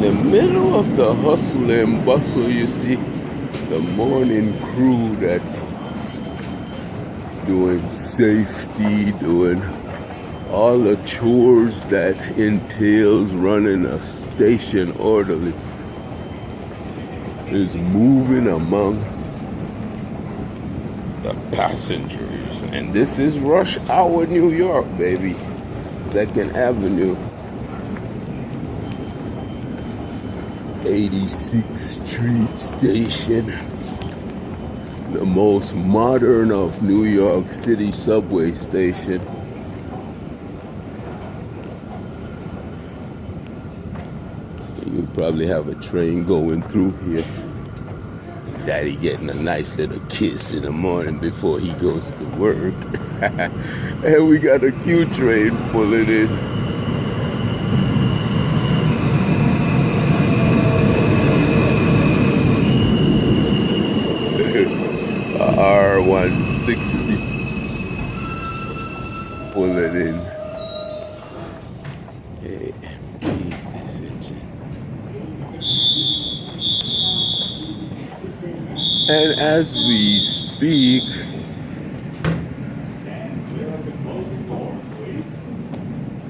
the middle of the hustle and bustle, you see the morning crew that doing safety, doing all the chores that entails running a station orderly, is moving among the passengers. And this is rush hour New York, baby. 2nd Avenue, 86th Street Station, the most modern of New York City subway station. You probably have a train going through here. Daddy getting a nice little kiss in the morning before he goes to work. And we got a Q train pulling in. R160 pulling in. Hey, this itching. And as we speak,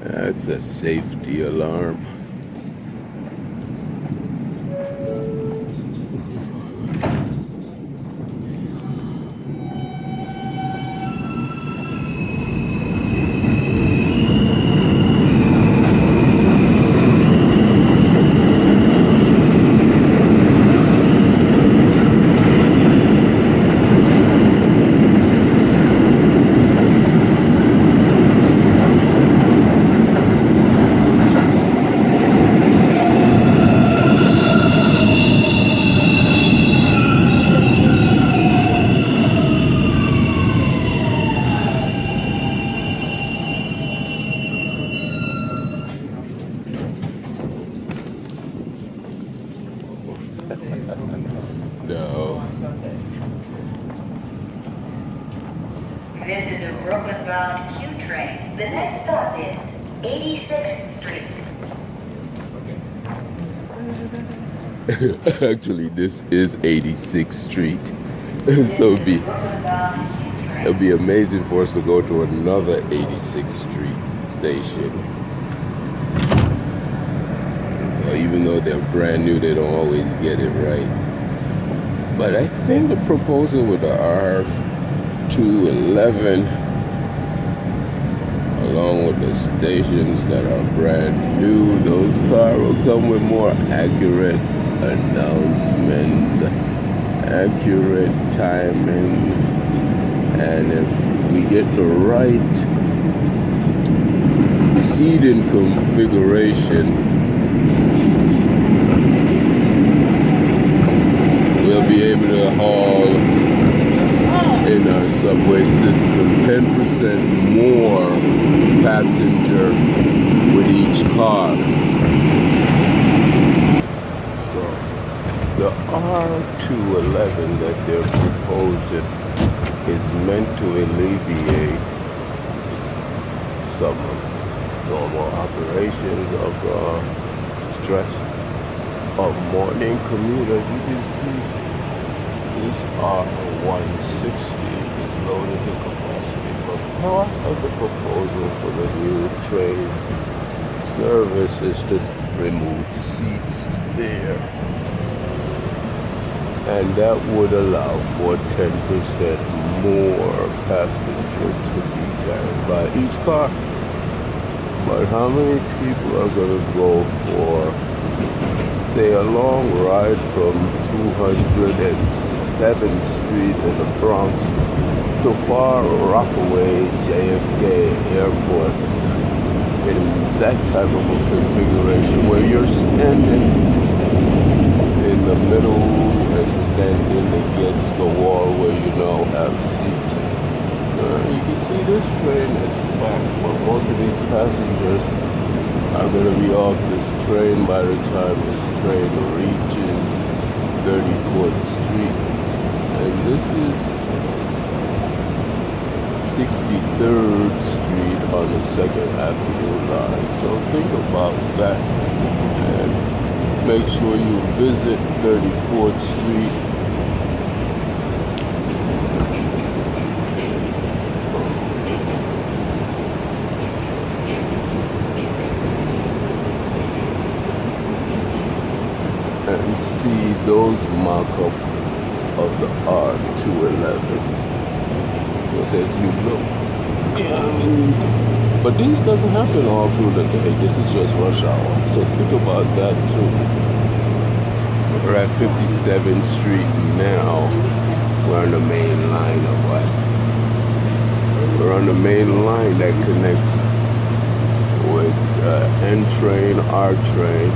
that's a safety alarm. No. This is a Brooklyn-bound Q train. The next stop is 86th Street. Actually, this is 86th Street. So it'd be amazing for us to go to another 86th Street station. So even though they're brand new, they don't always get it right. But I think the proposal with the R211, along with the stations that are brand new, those cars will come with more accurate announcement, accurate timing, and if we get the right seating configuration, we'll be able to haul in our subway system 10% more passenger with each car. So the R211 that they're proposing is meant to alleviate some normal operations of stress of morning commuters. You can see this R160 is loaded to capacity, but part of the proposal for the new train service is to remove seats there, and that would allow for 10% more passengers to be carried by each car. But how many people are going to go for, say, a long ride from 207th Street in the Bronx to Far Rockaway JFK Airport in that type of a configuration where you're standing in the middle and standing against the wall where you now have seats? You can see this train is packed, but most of these passengers are going to be off this train by the time this train reaches 34th Street. And this is 63rd Street on the 2nd Avenue line. So think about that. And Make sure you visit 34th Street. And see those mock-up of the R211. Because as you look, but this doesn't happen all through the day. This is just rush hour. So think about that too. We're at 57th Street now. We're on the main line of what? We're on the main line that connects with N train, R train,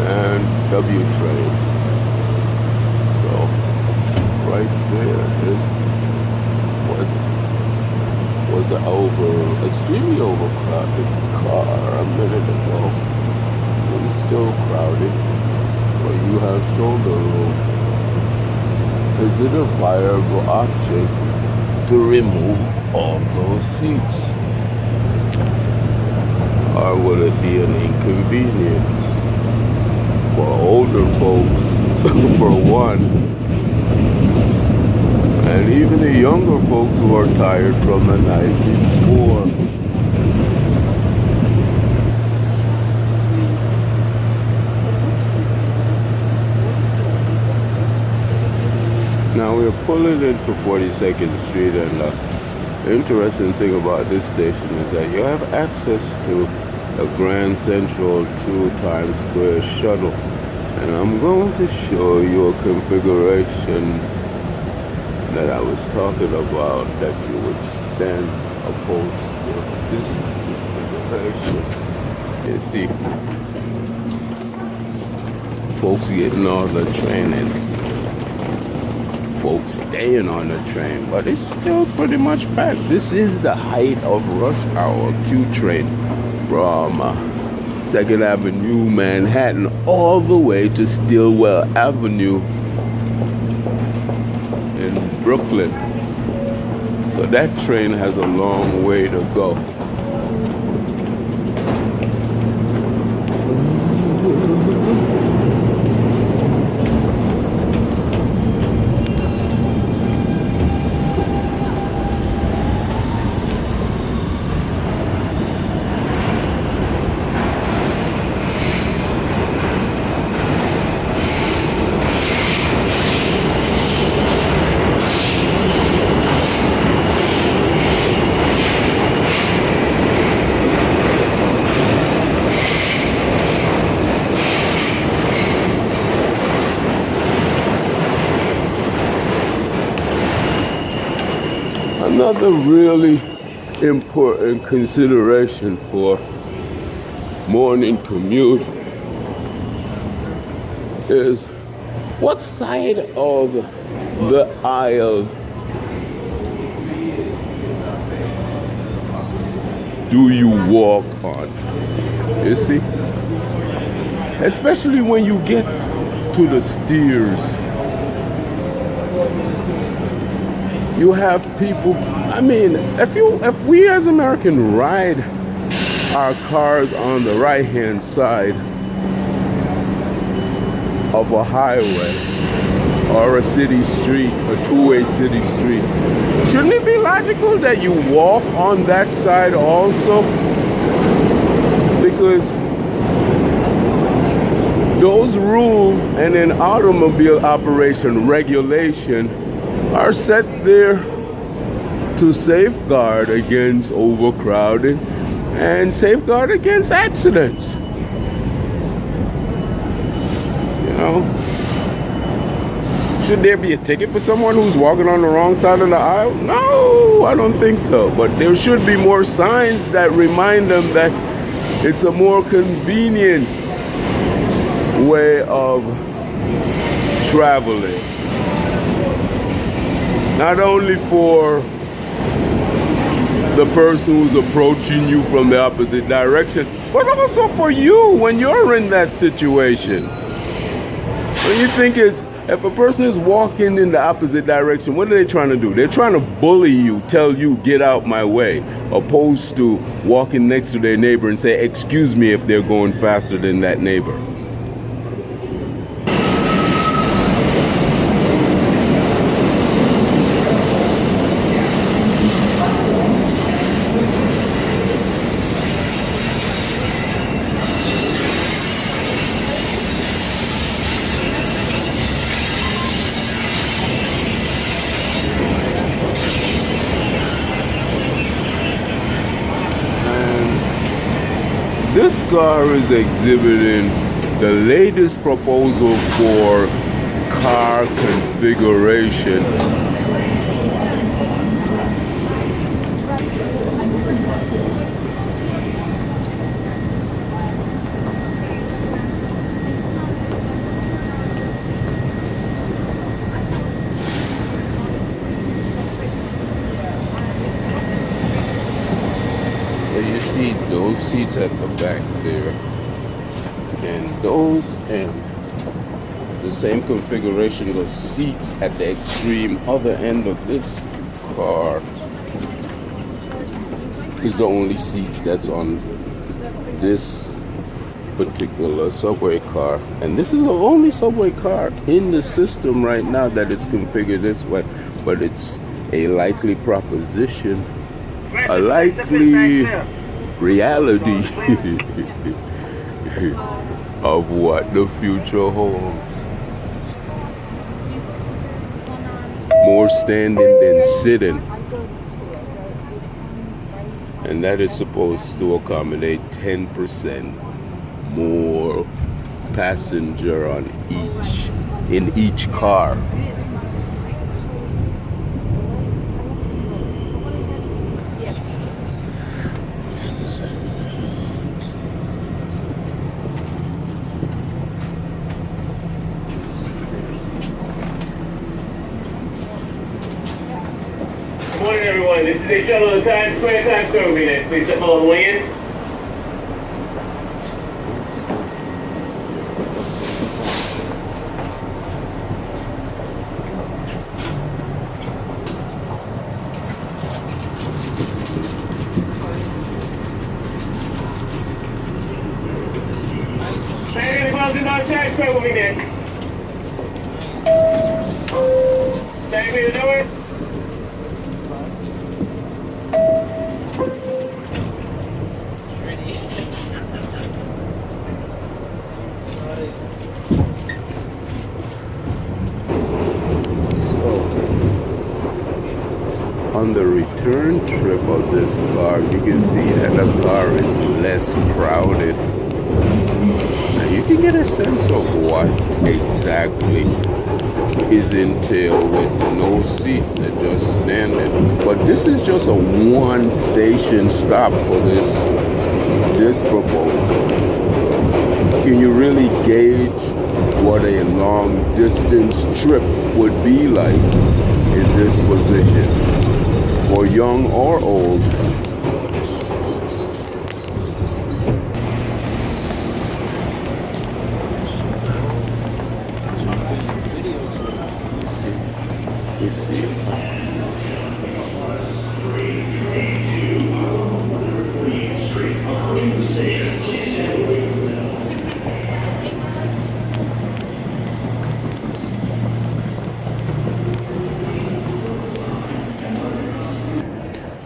and W train. So right there is what was an extremely overcrowded car a minute ago. It's still crowded, but you have shoulder room. Is it a viable option to remove all those seats? Or will it be an inconvenience for older folks, for one, and even the younger folks who are tired from the night before? Now we're pulling into 42nd Street, and the interesting thing about this station is that you have access to the Grand Central 2 Times Square shuttle. And I'm going to show you a configuration that I was talking about that you would stand opposed to this configuration. You see, folks getting on the train and folks staying on the train, but it's still pretty much packed. This is the height of rush hour Q train from 2nd Avenue, Manhattan, all the way to Stillwell Avenue in Brooklyn. So that train has a long way to go. Another really important consideration for morning commute is what side of the aisle do you walk on? You see? Especially when you get to the stairs. You have people, I mean, if we as Americans ride our cars on the right-hand side of a highway or a city street, a two-way city street, shouldn't it be logical that you walk on that side also? Because those rules and in automobile operation regulation are set there to safeguard against overcrowding and safeguard against accidents. You know? Should there be a ticket for someone who's walking on the wrong side of the aisle? No, I don't think so. But there should be more signs that remind them that it's a more convenient way of traveling. Not only for the person who's approaching you from the opposite direction, but also for you when you're in that situation. When you think if a person is walking in the opposite direction, what are they trying to do? They're trying to bully you, tell you, get out my way, opposed to walking next to their neighbor and say, excuse me if they're going faster than that neighbor. car is exhibiting the latest proposal for car configuration. You see those seats at the back there, and those, and the same configuration, those seats at the extreme other end of this car is the only seats that's on this particular subway car. And this is the only subway car in the system right now that is configured this way, but it's a likely proposition, a likely reality of what the future holds. More standing than sitting. And that is supposed to accommodate 10% more passenger on in each car. Good morning, everyone. This is a shuttle to Times Square unit. Please step all the way in. Stand in closing down Times Square will be next. Stand me the door. On the return trip of this car, you can see that the car is less crowded. And you can get a sense of what exactly is entailed with no seats and just standing. But this is just a one station stop for this proposal. So can you really gauge what a long distance trip would be like in this position? For young or old. You see.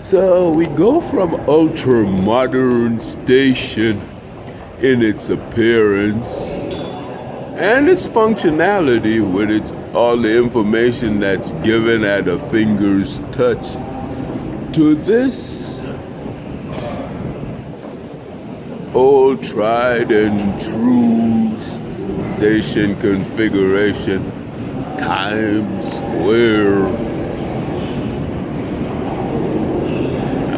So we go from ultra-modern station in its appearance and its functionality with all the information that's given at a finger's touch to this old tried and true station configuration, Times Square.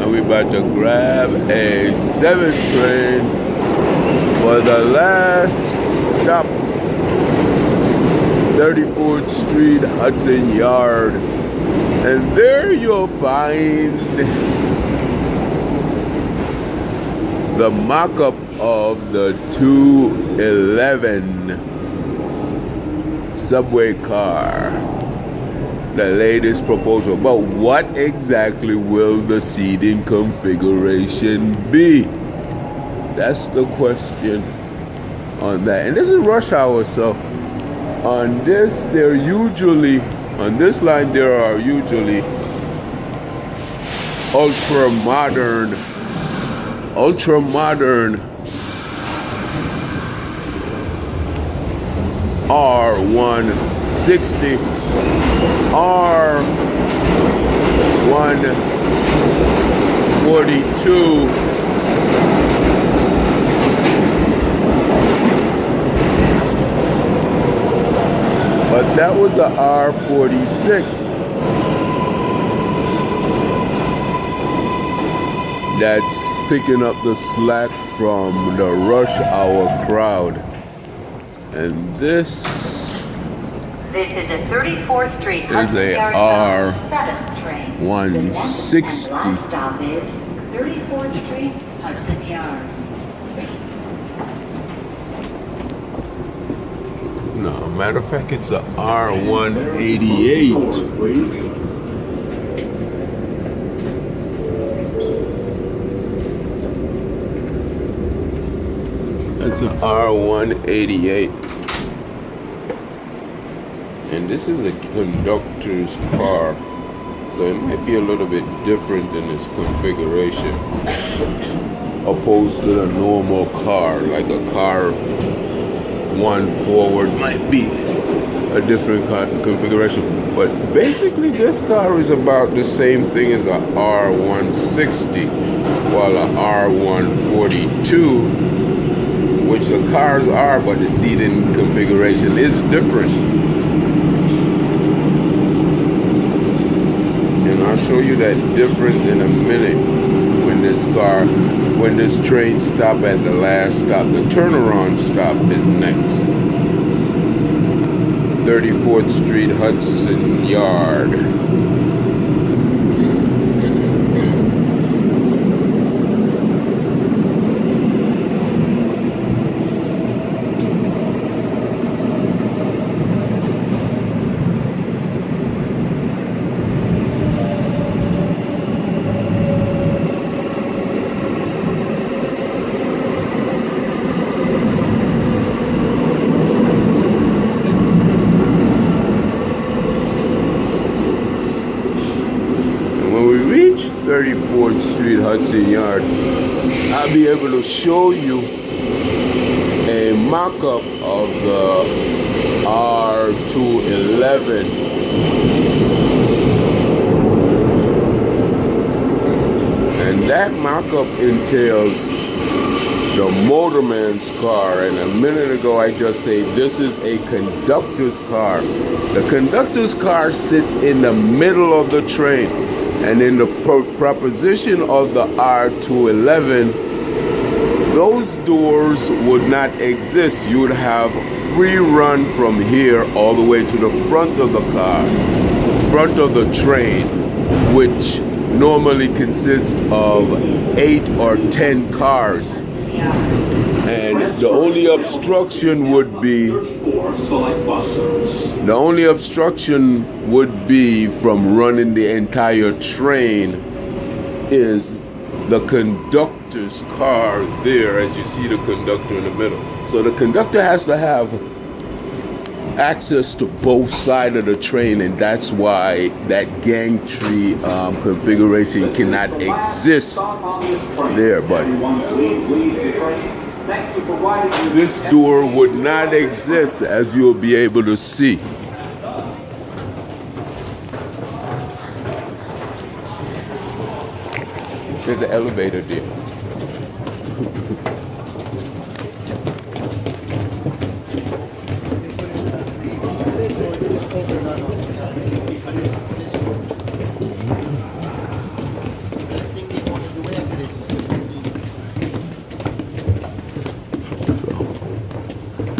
We're about to grab a 7th train for the last stop, 34th Street, Hudson Yard. And there you'll find the mock-up of the 211 subway car. The latest proposal. But what exactly will the seating configuration be? That's the question on that. And this is rush hour, so on this line there are usually ultra modern R160, R142, But that was a R46. That's picking up the slack from the rush hour crowd. And this This is a 34th Street is a R7 train. R160. The next stop is 34th Street, Hudson Yard. No, matter of fact, it's a R188. That's an R188. And this is a conductor's car. So it might be a little bit different in its configuration opposed to the normal car. Like a car one forward might be a different configuration. But basically this car is about the same thing as a R160, while a R142, which the cars are, but the seating configuration is different. And I'll show you that difference in a minute when this train stop at the last stop. The turnaround stop is next. 34th Street, Hudson Yard. When we reach 34th Street, Hudson Yard, I'll be able to show you a mock-up of the R211. And that mock-up entails the motorman's car. And a minute ago I just said this is a conductor's car. The conductor's car sits in the middle of the train. And in the proposition of the R211, those doors would not exist. You would have free run from here all the way to the front of the car, front of the train, which normally consists of 8 or 10 cars. And the only obstruction would be from running the entire train is the conductor's car there, as you see the conductor in the middle. So the conductor has to have access to both sides of the train, and that's why that gantry configuration cannot exist there. But this door would not exist, as you'll be able to see. There's the elevator there.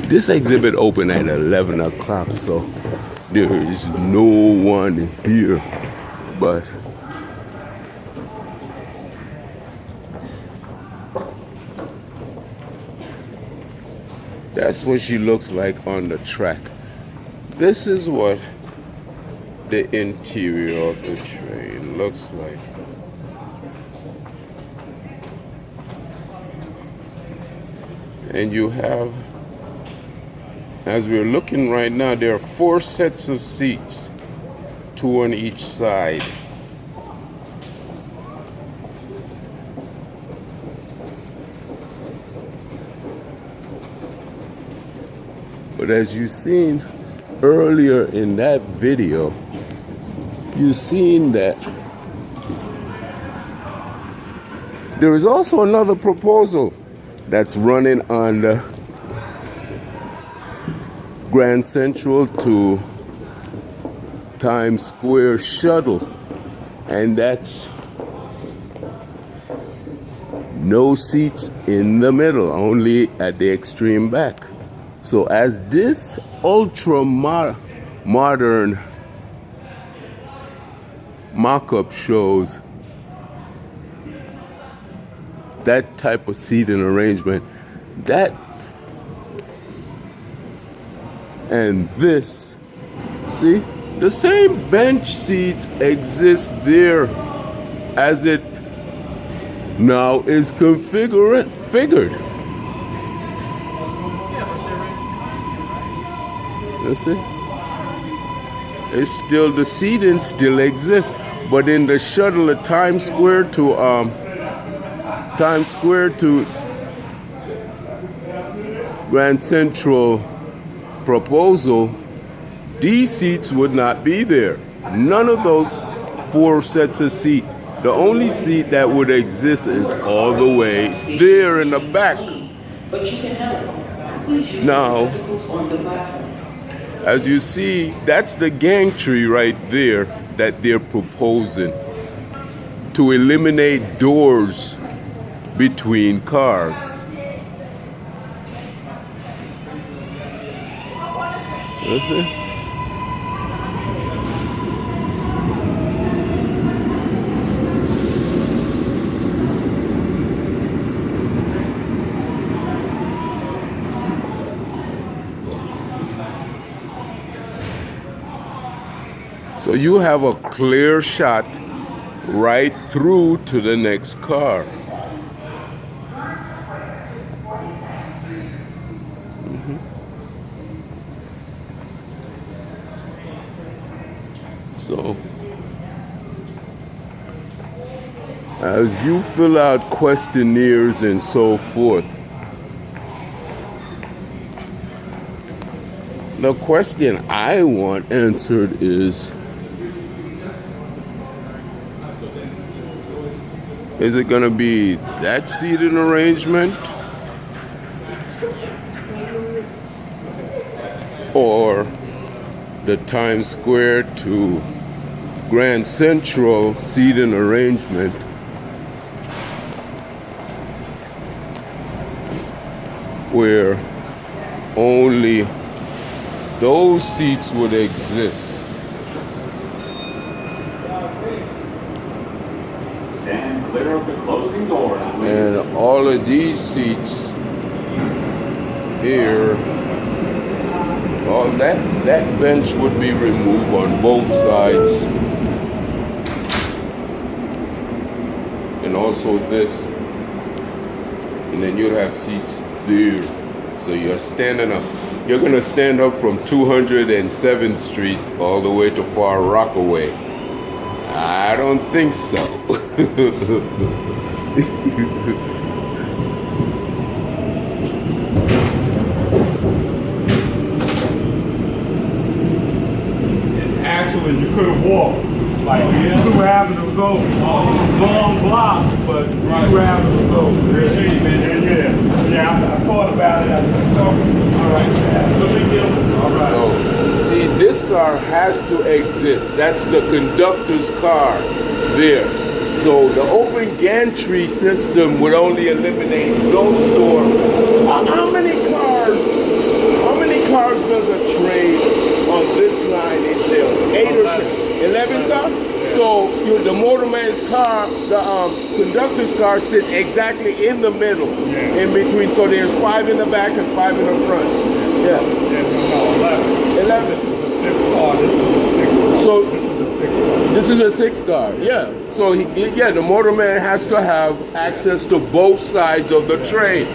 This exhibit opened at 11 o'clock, so there is no one here, but that's what she looks like on the track. This is what the interior of the train looks like. And you have, as we're looking right now, there are 4 sets of seats, 2 on each side. But as you've seen earlier in that video, you've seen that there is also another proposal that's running on the Grand Central to Times Square shuttle, and that's no seats in the middle, only at the extreme back. So as this ultra modern mock-up shows, that type of seating arrangement, that and this, see, the same bench seats exist there as it now is figured. You see? It's still, the seating still exists, but in the shuttle at Times Square to Grand Central proposal, these seats would not be there. None of those 4 sets of seats. The only seat that would exist is all the way there in the back. Now, as you see, that's the gantry right there that they're proposing to eliminate doors between cars. So you have a clear shot right through to the next car. So, as you fill out questionnaires and so forth, the question I want answered is it going to be that seating arrangement or the Times Square to Grand Central seating arrangement where only those seats would exist. Stand clear of the closing doors. And all of these seats here, all that bench would be removed on both sides. And also this. And then you'd have seats there. So you're standing up. You're gonna stand up from 207th Street all the way to Far Rockaway. I don't think so. Actually, you could have walked. Like, 2 avenues over. Long block, but 2 avenues over. Appreciate it, man. Yeah, I thought about it. I said, so, all right, no big deal. All right. So, see, this car has to exist. That's the conductor's car there. So the open gantry system would only eliminate those doors. How many cars does a train on this line entail? 8 or 10? 11 cars? So the motorman's car, the conductor's car sit exactly in the middle, in between. So there's 5 in the back and 5 in the front. Yeah. No, 11. 11. Oh, this is a 6 car. This is a 6 car, yeah. So, the motorman has to have access to both sides of the train.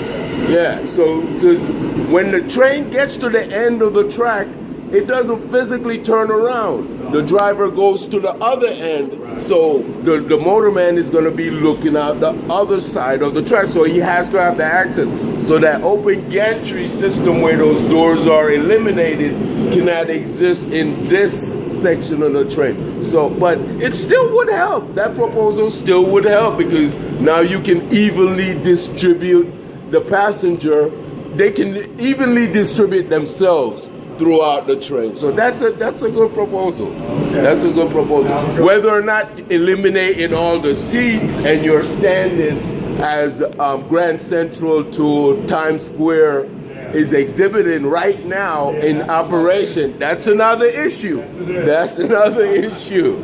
Yeah, so, because when the train gets to the end of the track, it doesn't physically turn around. The driver goes to the other end, so the motorman is going to be looking out the other side of the track, so he has to have the access. So that open gantry system where those doors are eliminated cannot exist in this section of the train. So, but it still would help. That proposal still would help because now you can evenly distribute the passenger. They can evenly distribute themselves throughout the train. So that's a good proposal. That's a good proposal. Whether or not eliminating all the seats and you're standing as Grand Central to Times Square is exhibiting right now in operation, that's another issue. That's another issue.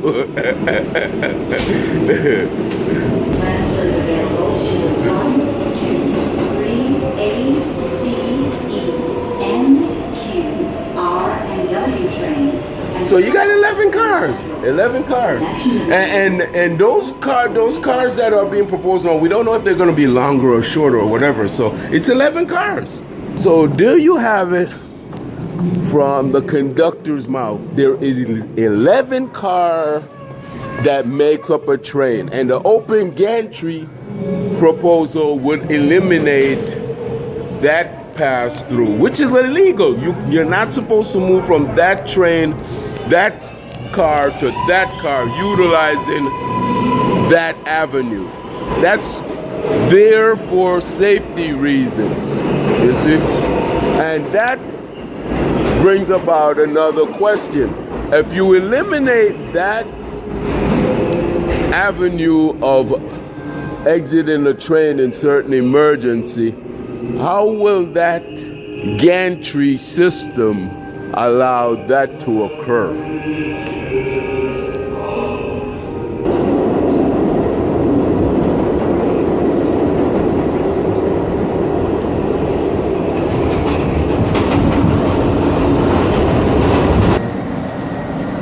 Transfers available to 1, 2, 3, A, C, E, N, Q, R, and W trains. So you got 11 cars, 11 cars, and those cars that are being proposed now, we don't know if they're going to be longer or shorter or whatever. So it's 11 cars. So there you have it from the conductor's mouth. There is 11 cars that make up a train, and the open gantry proposal would eliminate that pass through, which is illegal. You're not supposed to move from that train, that car to that car, utilizing that avenue. That's there for safety reasons, you see? And that brings about another question. If you eliminate that avenue of exiting the train in certain emergency, how will that gantry system allow that to occur?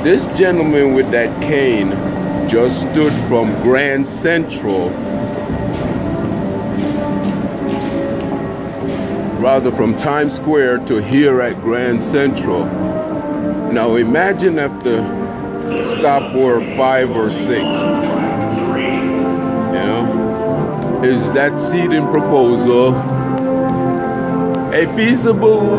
This gentleman with that cane just stood from Grand Central, rather from Times Square to here at Grand Central. Now imagine if the stop were 5 or 6. You know, is that seating proposal a feasible